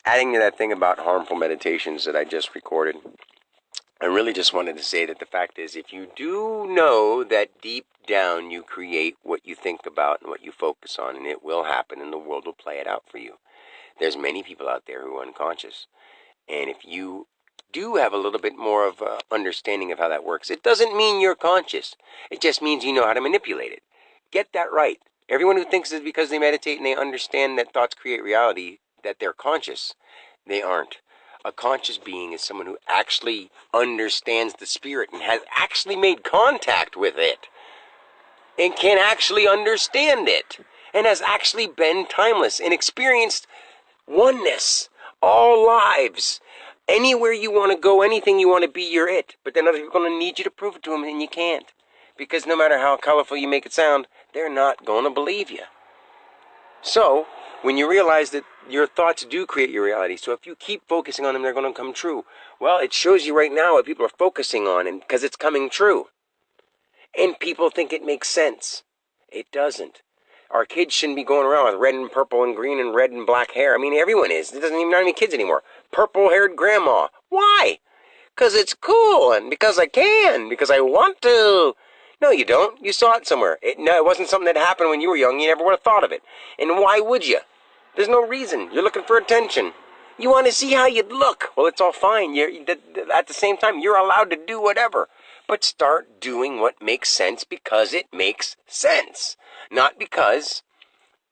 adding to that thing about harmful meditations that I just recorded, I really just wanted to say that the fact is, if you do know that deep down you create what you think about and what you focus on, and it will happen and the world will play it out for you. There's many people out there who are unconscious. And if you do have a little bit more of a understanding of how that works, it doesn't mean you're conscious. It just means you know how to manipulate it. Get that right. Everyone who thinks that because they meditate and they understand that thoughts create reality, that they're conscious, they aren't. A conscious being is someone who actually understands the spirit and has actually made contact with it and can actually understand it and has actually been timeless and experienced oneness, all lives. Anywhere you want to go, anything you want to be, you're it. But then other people are going to need you to prove it to them, and you can't. Because no matter how colorful you make it sound, they're not going to believe you. So, when you realize that your thoughts do create your reality, so if you keep focusing on them, they're going to come true. Well, it shows you right now what people are focusing on, and because it's coming true. And people think it makes sense. It doesn't. Our kids shouldn't be going around with red and purple and green and red and black hair. I mean, everyone is. It doesn't even not any kids anymore. Purple-haired grandma. Why? Because it's cool and because I can. Because I want to. No, you don't. You saw it somewhere. It wasn't something that happened when you were young. You never would have thought of it. And why would you? There's no reason. You're looking for attention. You want to see how you'd look. Well, it's all fine. At the same time, you're allowed to do whatever. But start doing what makes sense because it makes sense. Not because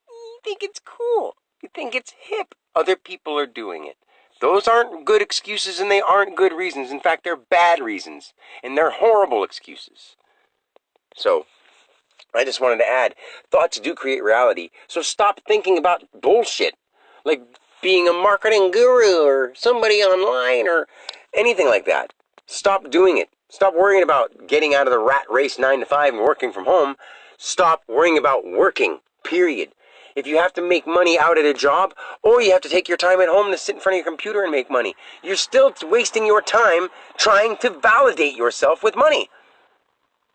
you think it's cool. You think it's hip. Other people are doing it. Those aren't good excuses and they aren't good reasons. In fact, they're bad reasons. And they're horrible excuses. So, I just wanted to add, thoughts do create reality. So stop thinking about bullshit. Like being a marketing guru or somebody online or anything like that. Stop doing it. Stop worrying about getting out of the rat race 9 to 5 and working from home. Stop worrying about working, period. If you have to make money out at a job, or you have to take your time at home to sit in front of your computer and make money, you're still wasting your time trying to validate yourself with money.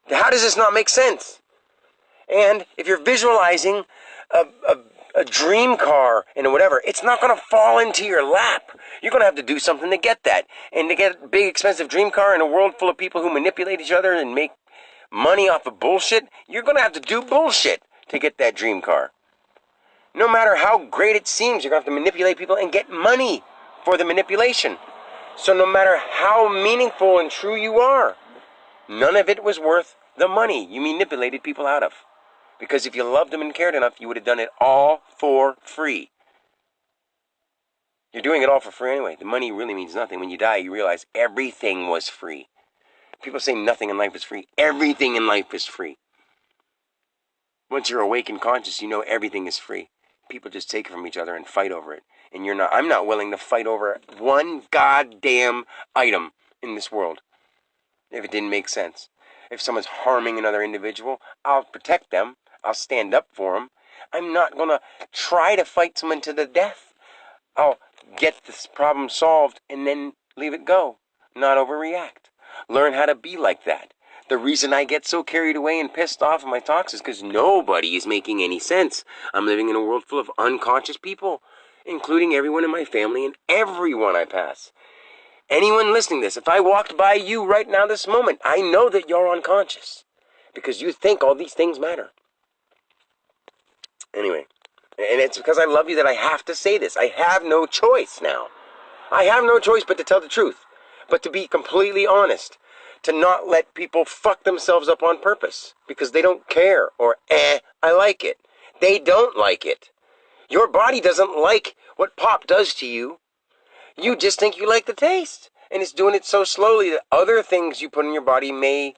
How does this not make sense? And if you're visualizing a dream car and whatever, it's not going to fall into your lap. You're going to have to do something to get that. And to get a big, expensive dream car in a world full of people who manipulate each other and make money off of bullshit, you're going to have to do bullshit to get that dream car. No matter how great it seems, you're going to have to manipulate people and get money for the manipulation. So no matter how meaningful and true you are, none of it was worth the money you manipulated people out of. Because if you loved them and cared enough, you would have done it all for free. You're doing it all for free anyway. The money really means nothing. When you die, you realize everything was free. People say nothing in life is free. Everything in life is free. Once you're awake and conscious, you know everything is free. People just take it from each other and fight over it. And I'm not willing to fight over one goddamn item in this world if it didn't make sense. If someone's harming another individual, I'll protect them. I'll stand up for them. I'm not going to try to fight someone to the death. I'll get this problem solved and then leave it go. Not overreact. Learn how to be like that. The reason I get so carried away and pissed off in my talks is because nobody is making any sense. I'm living in a world full of unconscious people, including everyone in my family and everyone I pass. Anyone listening to this, if I walked by you right now this moment, I know that you're unconscious because you think all these things matter. Anyway, and it's because I love you that I have to say this. I have no choice now. I have no choice but to tell the truth, but to be completely honest, to not let people fuck themselves up on purpose because they don't care or, I like it. They don't like it. Your body doesn't like what pop does to you. You just think you like the taste. And it's doing it so slowly that other things you put in your body may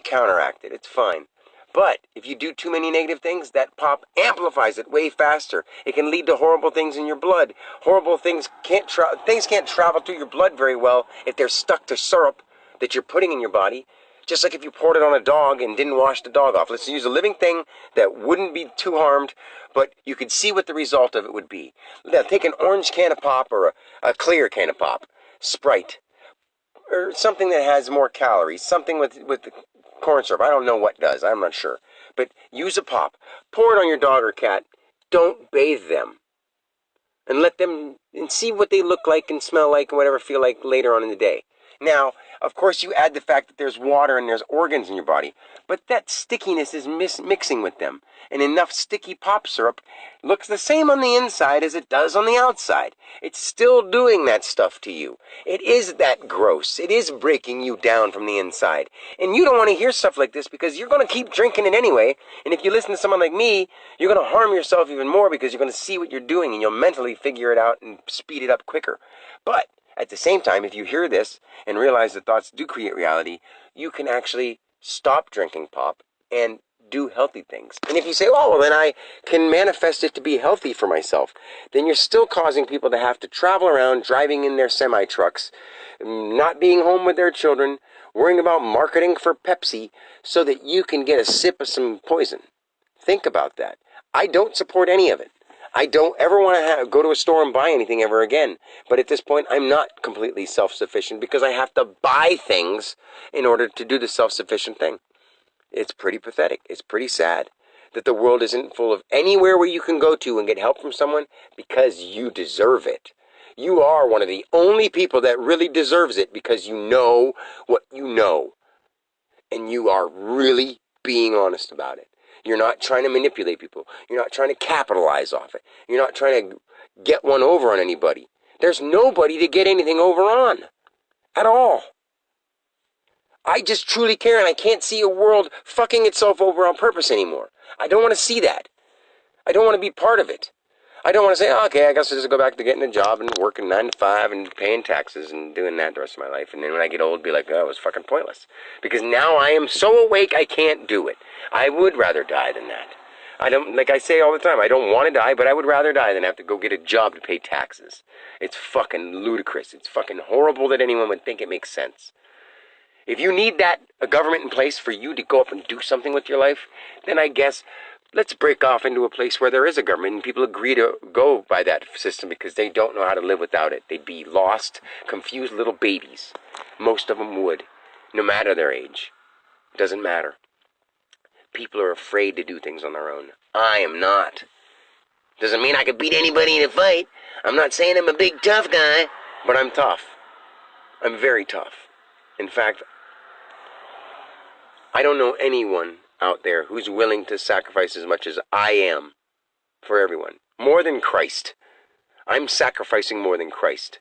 counteract it. It's fine. But if you do too many negative things, that pop amplifies it way faster. It can lead to horrible things in your blood. Horrible things can't travel through your blood very well if they're stuck to syrup that you're putting in your body. Just like if you poured it on a dog and didn't wash the dog off. Let's use a living thing that wouldn't be too harmed, but you could see what the result of it would be. Now, take an orange can of pop or a clear can of pop, Sprite, or something that has more calories, something with the corn syrup. I don't know what does. I'm not sure. But use a pop. Pour it on your dog or cat. Don't bathe them. and let them and see what they look like and smell like and whatever feel like later on in the day. Now, of course, you add the fact that there's water and there's organs in your body, but that stickiness is mixing with them. And enough sticky pop syrup looks the same on the inside as it does on the outside. It's still doing that stuff to you. It is that gross. It is breaking you down from the inside. And you don't want to hear stuff like this because you're going to keep drinking it anyway. And if you listen to someone like me, you're going to harm yourself even more because you're going to see what you're doing and you'll mentally figure it out and speed it up quicker. But at the same time, if you hear this and realize that thoughts do create reality, you can actually stop drinking pop and do healthy things. And if you say, oh, well, then I can manifest it to be healthy for myself, then you're still causing people to have to travel around driving in their semi-trucks, not being home with their children, worrying about marketing for Pepsi so that you can get a sip of some poison. Think about that. I don't support any of it. I don't ever want to go to a store and buy anything ever again. But at this point, I'm not completely self-sufficient because I have to buy things in order to do the self-sufficient thing. It's pretty pathetic. It's pretty sad that the world isn't full of anywhere where you can go to and get help from someone because you deserve it. You are one of the only people that really deserves it because you know what you know. And you are really being honest about it. You're not trying to manipulate people. You're not trying to capitalize off it. You're not trying to get one over on anybody. There's nobody to get anything over on at all. I just truly care, and I can't see a world fucking itself over on purpose anymore. I don't want to see that. I don't want to be part of it. I don't want to say, oh, okay, I guess I'll just go back to getting a job and working 9 to 5 and paying taxes and doing that the rest of my life. And then when I get old, be like, oh, it was fucking pointless. Because now I am so awake, I can't do it. I would rather die than that. I don't, like I say all the time, I don't want to die, but I would rather die than have to go get a job to pay taxes. It's fucking ludicrous. It's fucking horrible that anyone would think it makes sense. If you need a government in place for you to go up and do something with your life, then I guess let's break off into a place where there is a government and people agree to go by that system because they don't know how to live without it. They'd be lost, confused little babies. Most of them would, no matter their age. It doesn't matter. People are afraid to do things on their own. I am not. Doesn't mean I can beat anybody in a fight. I'm not saying I'm a big tough guy, but I'm tough. I'm very tough. In fact, I don't know anyone out there who's willing to sacrifice as much as I am for everyone. More than Christ. I'm sacrificing more than Christ.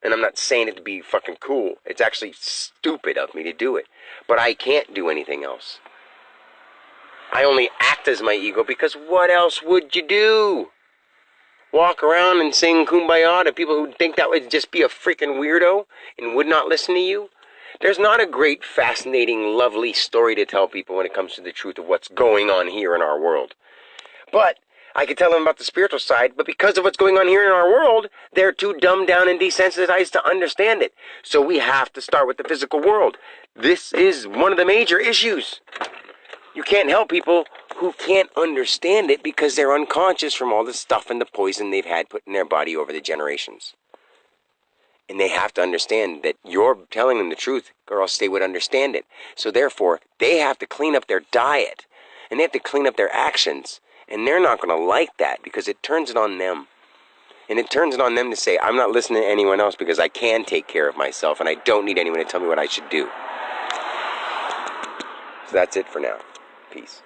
And I'm not saying it to be fucking cool. It's actually stupid of me to do it. But I can't do anything else. I only act as my ego because what else would you do? Walk around and sing Kumbaya to people who think that would just be a freaking weirdo and would not listen to you? There's not a great, fascinating, lovely story to tell people when it comes to the truth of what's going on here in our world. But I could tell them about the spiritual side, but because of what's going on here in our world, they're too dumbed down and desensitized to understand it. So we have to start with the physical world. This is one of the major issues. You can't help people who can't understand it because they're unconscious from all the stuff and the poison they've had put in their body over the generations. And they have to understand that you're telling them the truth, or else they would understand it. So therefore, they have to clean up their diet, and they have to clean up their actions. And they're not going to like that because it turns it on them. And it turns it on them to say, I'm not listening to anyone else because I can take care of myself, and I don't need anyone to tell me what I should do. So that's it for now. Peace.